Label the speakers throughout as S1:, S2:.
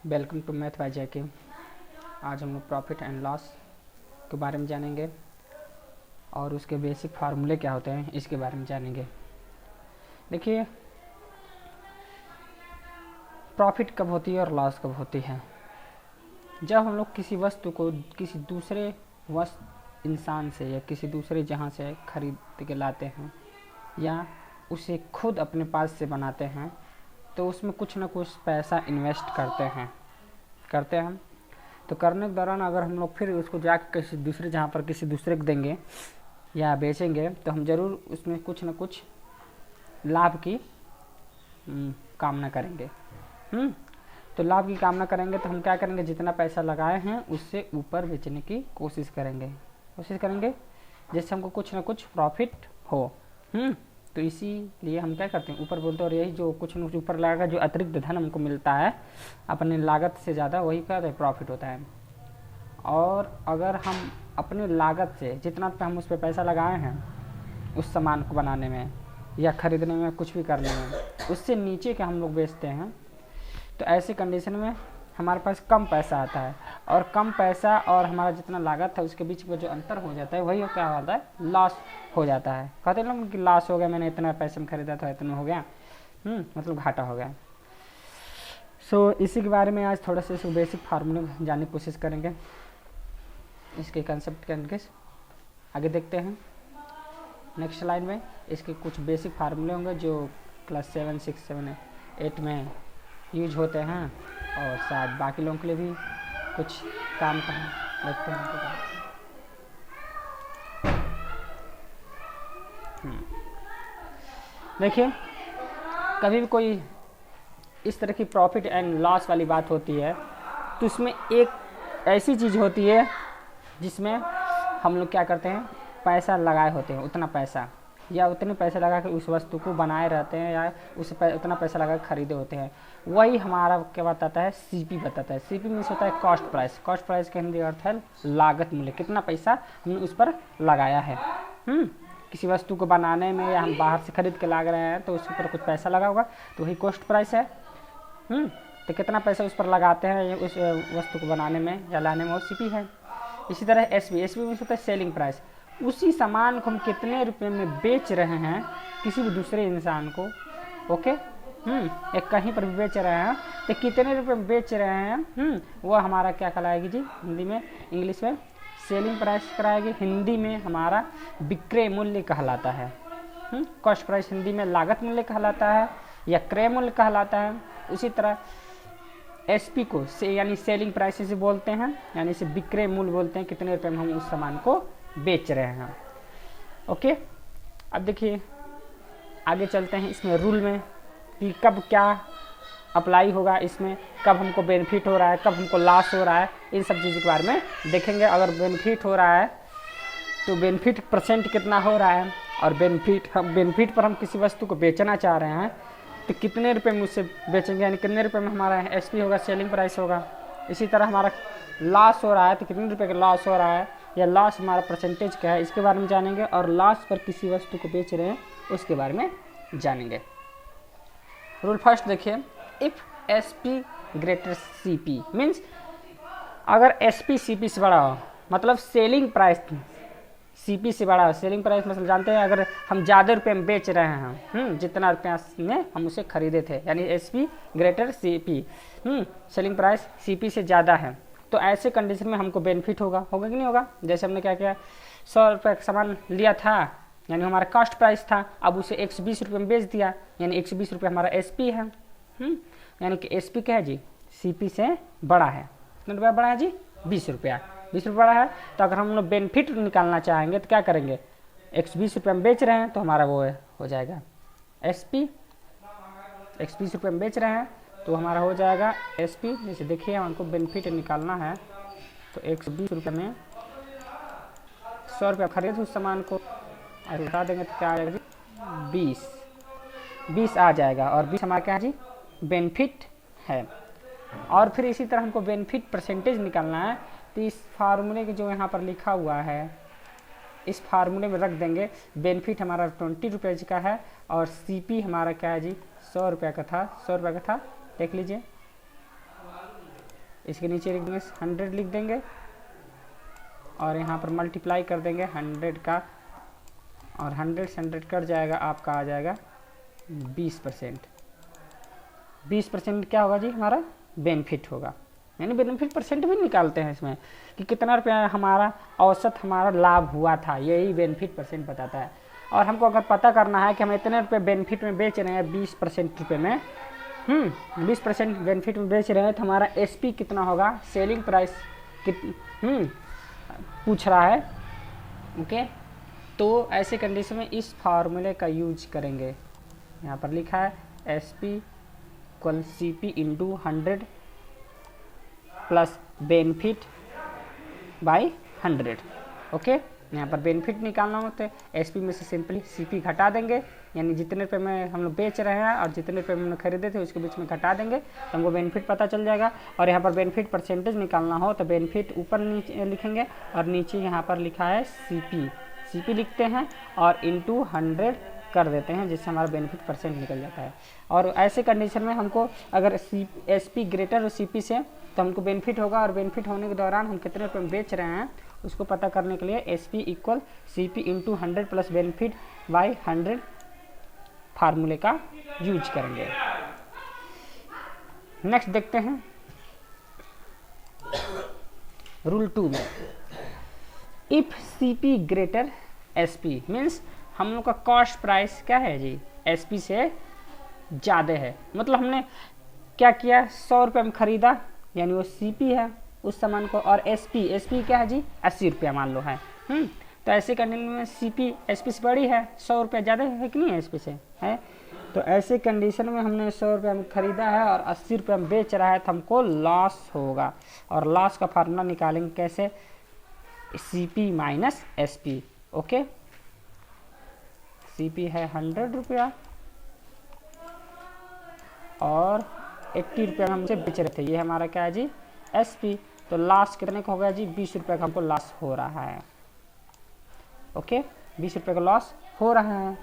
S1: Welcome to math bye जैकी। आज हम लोग प्रॉफिट एंड लॉस के बारे में जानेंगे और उसके बेसिक फार्मूले क्या होते हैं इसके बारे में जानेंगे। देखिए, प्रॉफिट कब होती है और लॉस कब होती है। जब हम लोग किसी वस्तु को किसी दूसरे इंसान से या किसी दूसरे जहां से खरीद के लाते हैं या उसे खुद अपने पास से बनाते हैं तो उसमें कुछ ना कुछ पैसा इन्वेस्ट करते हैं। तो करने के दौरान अगर हम लोग फिर उसको जाकर किसी दूसरे जहाँ पर किसी दूसरे को देंगे या बेचेंगे तो हम ज़रूर उसमें कुछ ना कुछ लाभ की कामना करेंगे। तो लाभ की कामना करेंगे तो हम क्या करेंगे, जितना पैसा लगाए हैं उससे ऊपर बेचने की कोशिश करेंगे जिससे हमको कुछ ना कुछ प्रॉफिट हो। तो इसीलिए हम क्या करते हैं, ऊपर बोलते हैं। और यही जो कुछ न कुछ ऊपर लगा जो अतिरिक्त धन हमको मिलता है अपने लागत से ज़्यादा, वही क्या होता है, प्रॉफिट होता है। और अगर हम अपने लागत से जितना पे हम उस पर पैसा लगाए हैं उस सामान को बनाने में या ख़रीदने में, कुछ भी करने में, उससे नीचे के हम लोग बेचते हैं तो ऐसी कंडीशन में हमारे पास कम पैसा आता है। और कम पैसा और हमारा जितना लागत है उसके बीच में जो अंतर हो जाता है वही क्या होता है, लॉस हो जाता है। कहते हैं लोग कि लॉस हो गया, मैंने इतना पैसे में खरीदा था इतना हो गया, मतलब घाटा हो गया। सो इसी के बारे में आज थोड़ा सा बेसिक फार्मूले जानने की कोशिश करेंगे। इसके कंसेप्ट के अंदर आगे देखते हैं। नेक्स्ट स्लाइड में इसके कुछ बेसिक फार्मूले होंगे जो क्लास 7, 6, 7, 8 में यूज होते हैं और शायद बाकी लोगों के लिए भी कुछ काम लगते हैं। देखिए, कभी भी कोई इस तरह की प्रॉफिट एंड लॉस वाली बात होती है तो उसमें एक ऐसी चीज़ होती है जिसमें हम लोग क्या करते हैं, पैसा लगाए होते हैं, उतना पैसा या उतने पैसे लगा कर उस वस्तु को बनाए रहते हैं या उतना पैसा लगा कर खरीदे होते हैं। वही हमारा क्या बताता है, सीपी बताता है। सीपी मीन्स होता है कॉस्ट प्राइस। कॉस्ट प्राइस का हिंदी अर्थ है लागत मूल्य, कितना पैसा हमने उस पर लगाया है। किसी वस्तु को बनाने में या हम बाहर से खरीद के ला रहे हैं तो उसके ऊपर कुछ पैसा लगा होगा तो वही कॉस्ट प्राइस है। तो कितना पैसा उस पर लगाते हैं उस वस्तु को बनाने में या लाने में, वो सीपी है। इसी तरह एसपी मीन्स होता है सेलिंग प्राइस। उसी सामान को हम कितने रुपए में बेच रहे हैं किसी भी दूसरे इंसान को, ओके, एक कहीं पर भी बेच रहे हैं तो कितने रुपए में बेच रहे हैं, वो हमारा क्या कहलाएगी जी, हिंदी में, इंग्लिश में सेलिंग प्राइस कराएगी, हिंदी में हमारा विक्रय मूल्य कहलाता है। कॉस्ट प्राइस हिंदी में लागत मूल्य कहलाता है या क्रय मूल्य कहलाता है। उसी तरह एसपी को यानी सेलिंग प्राइस से बोलते हैं, यानी इसे विक्रय मूल्य बोलते हैं, कितने रुपए में हम उस सामान को बेच रहे हैं। ओके, अब देखिए आगे चलते हैं इसमें रूल में कि कब क्या अप्लाई होगा, इसमें कब हमको बेनिफिट हो रहा है, कब हमको लॉस हो रहा है, इन सब चीज़ों के बारे में देखेंगे। अगर बेनिफिट हो रहा है तो बेनिफिट परसेंट कितना हो रहा है, और बेनिफिट पर हम किसी वस्तु को बेचना चाह रहे हैं तो कितने रुपए में उससे बेचेंगे, यानी कितने रुपए में हमारा एसपी होगा, सेलिंग प्राइस होगा। इसी तरह हमारा लॉस हो रहा है तो कितने रुपए का लॉस हो रहा है या लॉस हमारा परसेंटेज क्या है, इसके बारे में जानेंगे। और लॉस पर किसी वस्तु को बेच रहे हैं उसके बारे में जानेंगे। रूल फर्स्ट देखिए, if SP greater CP means अगर एसपी सीपी से बड़ा हो, मतलब सेलिंग प्राइस सीपी से बड़ा हो। सेलिंग प्राइस मतलब जानते हैं, अगर हम ज़्यादा रुपये में बेच रहे हैं जितना रुपया में हम उसे खरीदे थे, यानी SP greater CP, selling price CP से ज़्यादा है, तो ऐसे कंडीशन में हमको बेनिफिट होगा कि नहीं होगा। जैसे हमने क्या किया, 100 रुपये का सामान लिया था यानी हमारा कॉस्ट प्राइस था, अब उसे 120 रुपये में बेच दिया यानी 120 रुपये हमारा एसपी है। यानी कि एसपी क्या है जी, सीपी से बड़ा है। कितना रुपया बड़ा है जी, 20 रुपया। 20 रुपये बड़ा है तो अगर हम लोग बेनिफिट निकालना चाहेंगे तो क्या करेंगे, 120 रुपये में बेच रहे हैं तो हमारा वो हो जाएगा एसपी। 120 रुपये में बेच रहे हैं तो हमारा हो जाएगा एसपी। जैसे देखिए हमको बेनिफिट निकालना है तो 120 रुपये में 100 रुपये खरीद उस सामान को उठा देंगे तो क्या आ जाएगा जी, 20 आ जाएगा। और 20 हमारा क्या है जी, बेनिफिट है। और फिर इसी तरह हमको बेनिफिट परसेंटेज निकालना है तो इस फार्मूले के जो यहाँ पर लिखा हुआ है इस फार्मूले में रख देंगे। बेनिफिट हमारा 20 रुपये का है और सीपी हमारा क्या है जी, 100 रुपये का था, 100 रुपये का था, देख लीजिए इसके नीचे लिख देंगे 100 लिख देंगे और यहाँ पर मल्टीप्लाई कर देंगे 100 का, और 100 से 100 कट जाएगा, आपका आ जाएगा 20%। 20% क्या होगा जी, हमारा बेनिफिट होगा। यानी बेनिफिट परसेंट भी निकालते हैं इसमें कि कितना रुपया हमारा औसत हमारा लाभ हुआ था, यही बेनिफिट परसेंट बताता है। और हमको अगर पता करना है कि हम इतने रुपये बेनिफिट में बेच रहे हैं 20% रुपये में, 20% बेनिफिट में बेच रहे हैं, तो हमारा एसपी कितना होगा, सेलिंग प्राइस पूछ रहा है। ओके, तो ऐसे कंडीशन में इस फार्मूले का यूज करेंगे। यहाँ पर लिखा है SP equal CP into 100 plus benefit by 100। Okay, यहाँ पर बेनिफिट निकालना होता है, एसपी में से सिंपली सीपी घटा देंगे, यानी जितने रुपये में हम लोग बेच रहे हैं और जितने रुपये में हमने खरीदे थे उसके बीच में घटा देंगे तो हमको बेनिफिट पता चल जाएगा। और यहाँ पर बेनिफिट परसेंटेज निकालना हो तो बेनिफिट ऊपर नीचे लिखेंगे और नीचे यहाँ पर लिखा है सीपी लिखते हैं और इंटू 100 कर देते हैं, जिससे हमारा बेनिफिट परसेंट निकल जाता है। और ऐसे कंडीशन में हमको अगर एसपी ग्रेटर हो सीपी से तो हमको बेनिफिट होगा, और बेनिफिट होने के दौरान हम कितने रुपये में बेच रहे हैं उसको पता करने के लिए SP equal CP into 100 plus benefit by 100 फार्मूले का यूज करेंगे। नेक्स्ट देखते हैं रूल 2 में, if CP greater SP means हम लोग का कॉस्ट प्राइस क्या है जी, एसपी से ज़्यादा है। मतलब हमने क्या किया, 100 रुपये में ख़रीदा, यानी वो सीपी है उस सामान को, और एसपी क्या है जी, 80 रुपया मान लो है। तो ऐसे कंडीशन में सीपी एसपी से बड़ी है, 100 रुपया ज़्यादा है कि नहीं है एसपी से, है। तो ऐसे कंडीशन में हमने 100 रुपया में ख़रीदा है और 80 रुपया में बेच रहा है, तो हमको लॉस होगा। और लॉस का फार्मूला निकालेंगे कैसे, CP minus SP. Okay, CP है 100 रुपया और 80 रुपया हमसे बेच रहे थे, ये हमारा क्या है जी, एसपी। तो लॉस कितने का होगा जी, 20 रुपये का हमको लॉस हो रहा है। ओके, 20 रुपये का लॉस हो रहा है।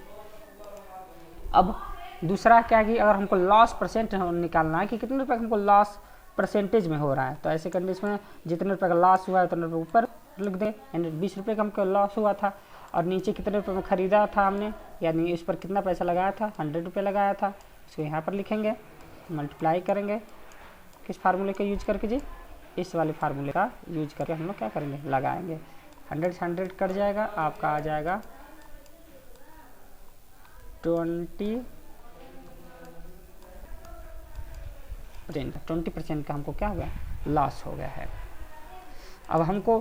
S1: अब दूसरा क्या है कि अगर हमको लॉस परसेंट निकालना है कि कितने रुपये का हमको लॉस परसेंटेज में हो रहा है, तो ऐसे कंडीशन में जितने रुपये का लॉस हुआ है उतने रुपये ऊपर लिख दें, यानी 20 रुपये का हमको लॉस हुआ था, और नीचे कितने रुपये में ख़रीदा था हमने, यानी इस पर कितना पैसा लगाया था, 100 रुपये लगाया था, इसको यहाँ पर लिखेंगे, मल्टीप्लाई करेंगे किस फार्मूले का यूज करके जी, इस वाले फार्मूले का यूज करके हम लोग क्या करेंगे, लगाएंगे। 100 से 100 कट जाएगा, आपका आ जाएगा 20% का हमको क्या हो गया, लॉस हो गया है। अब हमको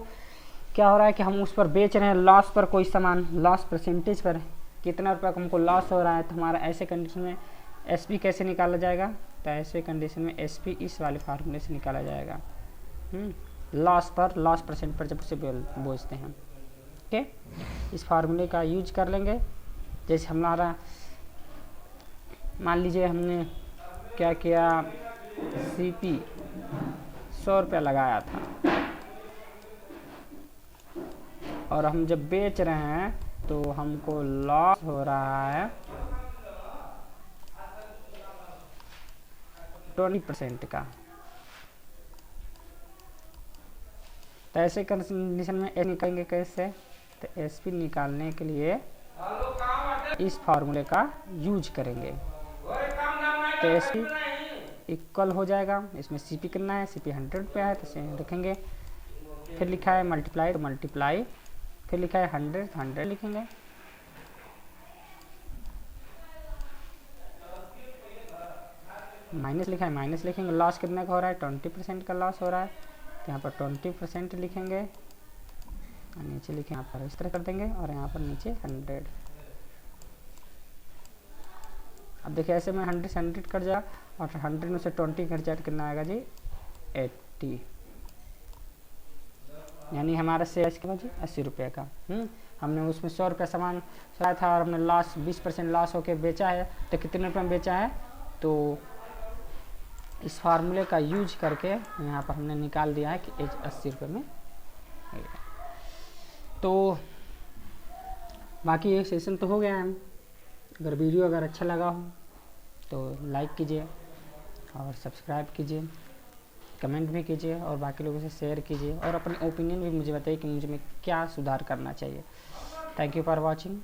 S1: क्या हो रहा है कि हम उस पर बेच रहे हैं लॉस पर कोई सामान, लॉस परसेंटेज पर कितना रुपया का हमको लॉस हो रहा है, तो हमारा ऐसे कंडीशन में एसपी कैसे निकाला जाएगा, तो ऐसे कंडीशन में एसपी इस वाले फार्मूले से निकाला जाएगा। लॉस पर, लॉस परसेंट पर जब उसे बोझते हैं। ओके, इस फार्मूले का यूज कर लेंगे। जैसे हमारा मान लीजिए हमने क्या किया, सीपी 100 रुपया लगाया था और हम जब बेच रहे हैं तो हमको लॉस हो रहा है 20% का। तो ऐसे कंडीशन में निकालेंगे कैसे, तो एसपी निकालने के लिए इस फार्मूले का यूज करेंगे। तो एसपी इक्वल हो जाएगा, इसमें सीपी कितना है, सीपी 100 रुपया है तो इसे रखेंगे, फिर लिखा है मल्टीप्लाई तो मल्टीप्लाई, फिर लिखा है 100 तो 100 लिखेंगे, माइनस लिखा है माइनस लिखेंगे। लॉस कितना का हो रहा है, 20% का लॉस हो रहा है, तो यहाँ पर 20% लिखेंगे और नीचे लिखें, यहाँ पर इस तरह कर देंगे और यहाँ पर नीचे 100। अब देखिए ऐसे में 100 से 100 कट जाएगा और 100 में से 20 कट जाए तो कितना आएगा जी, 80, यानी हमारा सेल्स कितना जी, 80 रुपये का। हमने उसमें 100 रुपये सामान चलाया था और हमने लॉस 20% लॉस होके बेचा है, तो कितने रुपये में बेचा है, तो इस फार्मूले का यूज करके यहाँ पर हमने निकाल दिया है कि 80 रुपये में। तो बाकी ये सेशन तो हो गया है। अगर वीडियो अगर अच्छा लगा हो तो लाइक कीजिए और सब्सक्राइब कीजिए। कमेंट भी कीजिए और बाकी लोगों से शेयर कीजिए और अपने ओपिनियन भी मुझे बताइए कि मुझे में क्या सुधार करना चाहिए। Thank you for watching.